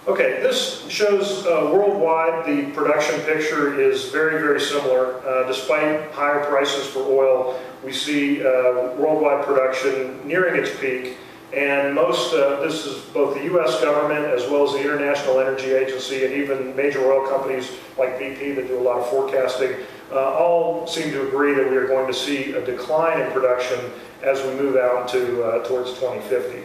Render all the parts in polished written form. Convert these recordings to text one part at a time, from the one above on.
Okay, this shows worldwide the production picture is very, very similar. Despite higher prices for oil, we see worldwide production nearing its peak. And this is both the U.S. government as well as the International Energy Agency and even major oil companies like BP that do a lot of forecasting, all seem to agree that we are going to see a decline in production as we move out towards 2050.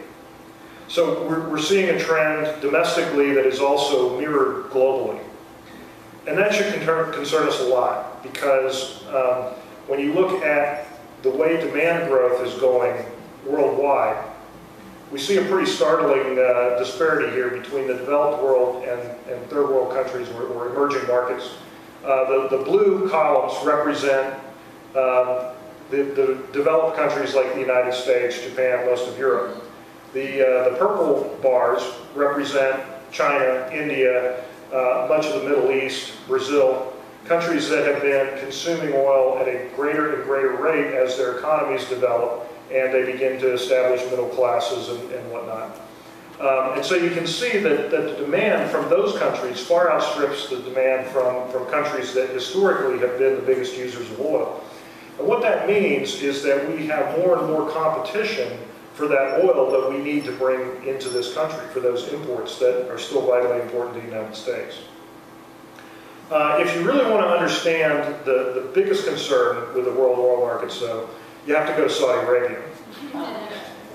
So we're seeing a trend domestically that is also mirrored globally. And that should concern us a lot because when you look at the way demand growth is going worldwide, we see a pretty startling disparity here between the developed world and third world countries or emerging markets. The blue columns represent the developed countries like the United States, Japan, most of Europe. The purple bars represent China, India, much of the Middle East, Brazil, countries that have been consuming oil at a greater and greater rate as their economies develop and they begin to establish middle classes and whatnot. And so you can see that the demand from those countries far outstrips the demand from countries that historically have been the biggest users of oil. And what that means is that we have more and more competition for that oil that we need to bring into this country, for those imports that are still vitally important to the United States. If you really want to understand the biggest concern with the world oil markets, though, you have to go to Saudi Arabia.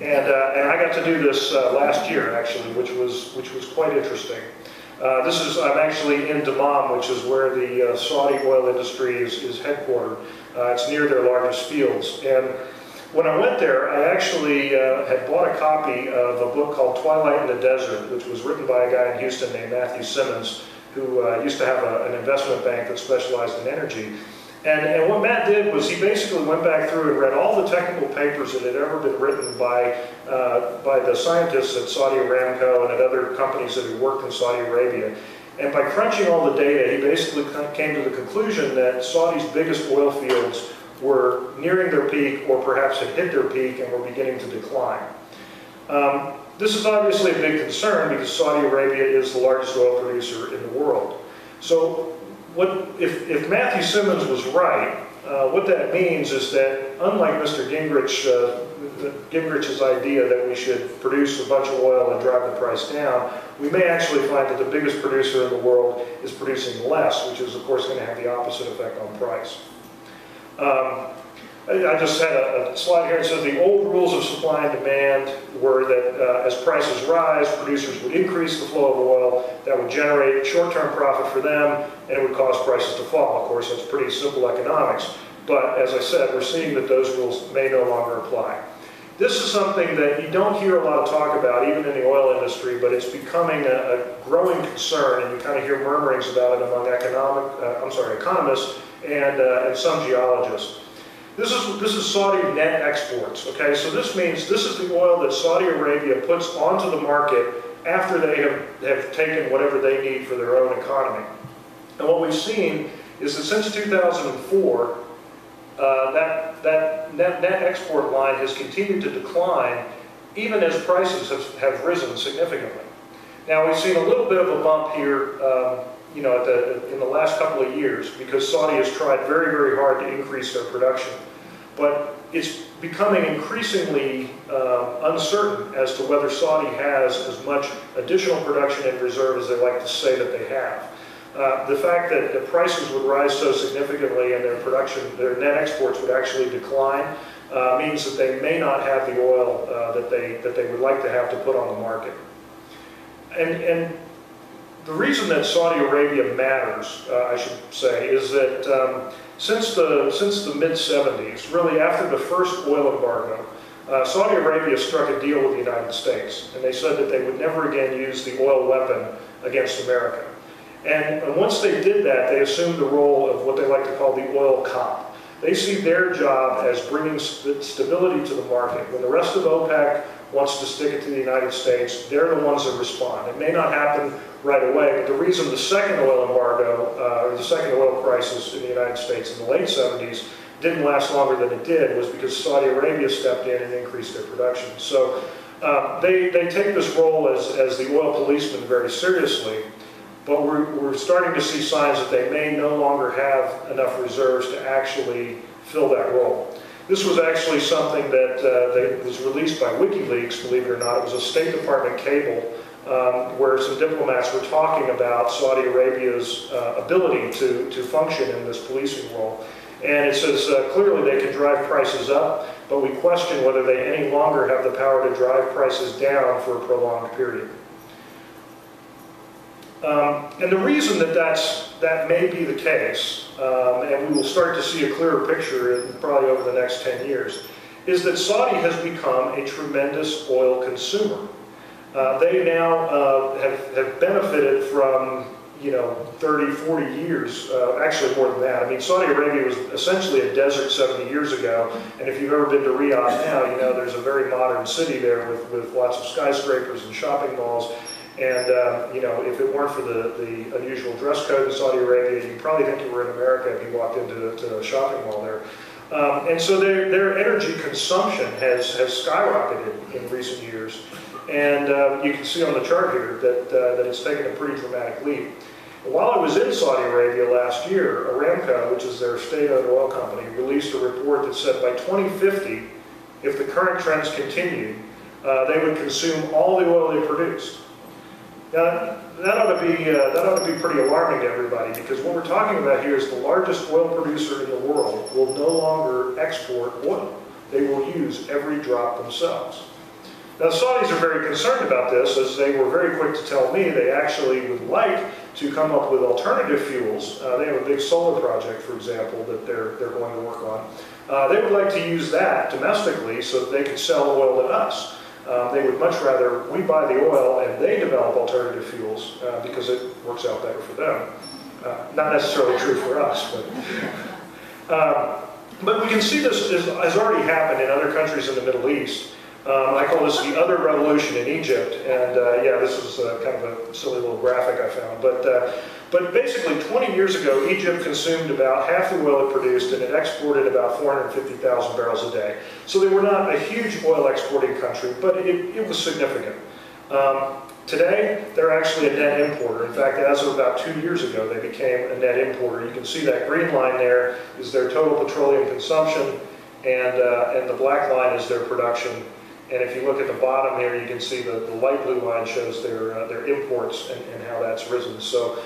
And I got to do this last year, actually, which was quite interesting. I'm actually in Dammam, which is where the Saudi oil industry is headquartered. It's near their largest fields. And when I went there, I actually had bought a copy of a book called Twilight in the Desert, which was written by a guy in Houston named Matthew Simmons, who used to have an investment bank that specialized in energy. And what Matt did was he basically went back through and read all the technical papers that had ever been written by the scientists at Saudi Aramco and at other companies that had worked in Saudi Arabia. And by crunching all the data, he basically came to the conclusion that Saudi's biggest oil fields were nearing their peak or perhaps had hit their peak and were beginning to decline. This is obviously a big concern because Saudi Arabia is the largest oil producer in the world. So if Matthew Simmons was right, what that means is that unlike Mr. Gingrich's idea that we should produce a bunch of oil and drive the price down, we may actually find that the biggest producer in the world is producing less, which is of course going to have the opposite effect on price. I just had a slide here that says the old rules of supply and demand were that as prices rise, producers would increase the flow of oil. That would generate short-term profit for them, and it would cause prices to fall. Of course, that's pretty simple economics. But as I said, we're seeing that those rules may no longer apply. This is something that you don't hear a lot of talk about, even in the oil industry, but it's becoming a growing concern, and you kind of hear murmurings about it among economists and some geologists. This is Saudi net exports, okay? So this means this is the oil that Saudi Arabia puts onto the market after they have taken whatever they need for their own economy. And what we've seen is that since 2004, that net export line has continued to decline even as prices have risen significantly. Now we've seen a little bit of a bump here in the last couple of years because Saudi has tried very, very hard to increase their production. But it's becoming increasingly uncertain as to whether Saudi has as much additional production in reserve as they like to say that they have. The fact that the prices would rise so significantly and their net exports would actually decline means that they may not have the oil that they would like to have to put on the market. And the reason that Saudi Arabia matters, I should say, is that since the mid-70s, really after the first oil embargo, Saudi Arabia struck a deal with the United States, and they said that they would never again use the oil weapon against America. And once they did that, they assumed the role of what they like to call the oil cop. They see their job as bringing stability to the market. When the rest of OPEC wants to stick it to the United States, they're the ones that respond. It may not happen right away, but the reason the second oil embargo, or the second oil crisis in the United States in the late 70s didn't last longer than it did was because Saudi Arabia stepped in and increased their production. So They take this role as the oil policeman very seriously, but we're starting to see signs that they may no longer have enough reserves to actually fill that role. This was actually something that was released by WikiLeaks, believe it or not. It was a State Department cable where some diplomats were talking about Saudi Arabia's ability to function in this policing role. And it says clearly they can drive prices up, but we question whether they any longer have the power to drive prices down for a prolonged period. And the reason that may be the case, and we will start to see a clearer picture probably over the next 10 years, is that Saudi has become a tremendous oil consumer. They now have benefited from 30, 40 years, actually more than that. I mean, Saudi Arabia was essentially a desert 70 years ago, and if you've ever been to Riyadh now, there's a very modern city there with lots of skyscrapers and shopping malls. And, if it weren't for the unusual dress code in Saudi Arabia, you'd probably think you were in America if you walked into a shopping mall there. And so their energy consumption has skyrocketed in recent years. And you can see on the chart here that it's taken a pretty dramatic leap. While I was in Saudi Arabia last year, Aramco, which is their state-owned oil company, released a report that said by 2050, if the current trends continued, they would consume all the oil they produced. Now, that ought to be pretty alarming to everybody, because what we're talking about here is the largest oil producer in the world will no longer export oil. They will use every drop themselves. Now, the Saudis are very concerned about this, as they were very quick to tell me they actually would like to come up with alternative fuels. They have a big solar project, for example, that they're going to work on. They would like to use that domestically so that they could sell oil to us. They would much rather we buy the oil and they develop alternative fuels because it works out better for them. Not necessarily true for us, but we can see this has already happened in other countries in the Middle East. I call this the other revolution in Egypt, and yeah, this is kind of a silly little graphic I found, but basically 20 years ago, Egypt consumed about half the oil it produced, and it exported about 450,000 barrels a day. So they were not a huge oil exporting country, but it was significant. Today, they're actually a net importer. In fact, as of about 2 years ago, they became a net importer. You can see that green line there is their total petroleum consumption, and the black line is their production. And if you look at the bottom here, you can see the light blue line shows their imports and how that's risen. So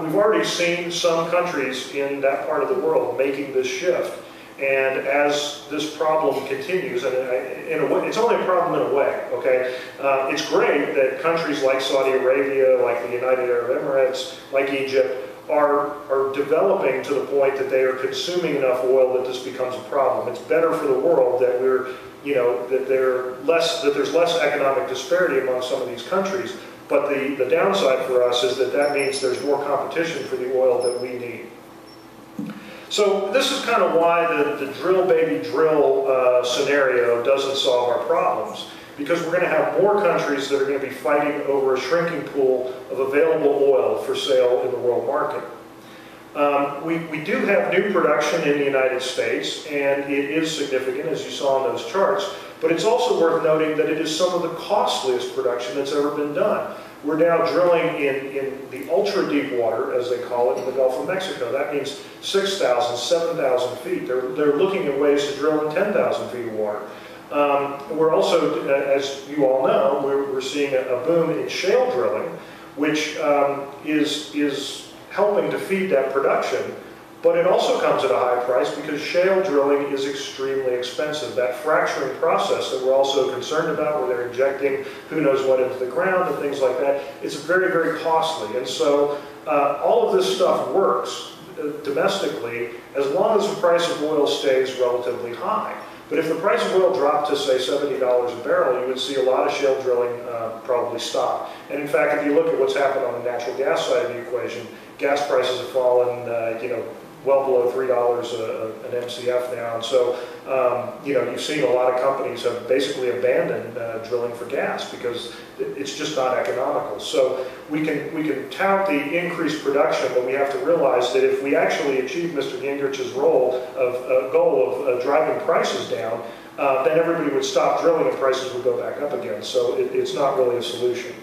we've already seen some countries in that part of the world making this shift. And as this problem continues, and in a way, it's only a problem in a way, okay? It's great that countries like Saudi Arabia, like the United Arab Emirates, like Egypt, are developing to the point that they are consuming enough oil that this becomes a problem. It's better for the world that that there's less economic disparity among some of these countries. But the downside for us is that means there's more competition for the oil that we need. So this is kind of why the drill baby drill scenario doesn't solve our problems, because we're going to have more countries that are going to be fighting over a shrinking pool of available oil for sale in the world market. We do have new production in the United States, and it is significant, as you saw on those charts, but it's also worth noting that it is some of the costliest production that's ever been done. We're now drilling in the ultra-deep water, as they call it, in the Gulf of Mexico. That means 6,000, 7,000 feet. They're looking at ways to drill in 10,000 feet of water. We're also, as you all know, we're seeing a boom in shale drilling, which is helping to feed that production, but it also comes at a high price because shale drilling is extremely expensive. That fracturing process that we're also concerned about, where they're injecting who knows what into the ground and things like that, it's very, very costly. And so all of this stuff works domestically as long as the price of oil stays relatively high. But if the price of oil dropped to, say, $70 a barrel, you would see a lot of shale drilling probably stop. And in fact, if you look at what's happened on the natural gas side of the equation, gas prices have fallen, well below $3 an MCF now. And so, you've seen a lot of companies have basically abandoned drilling for gas because it's just not economical. So we can tout the increased production, but we have to realize that if we actually achieve Mr. Gingrich's goal of driving prices down, then everybody would stop drilling and prices would go back up again. So it's not really a solution.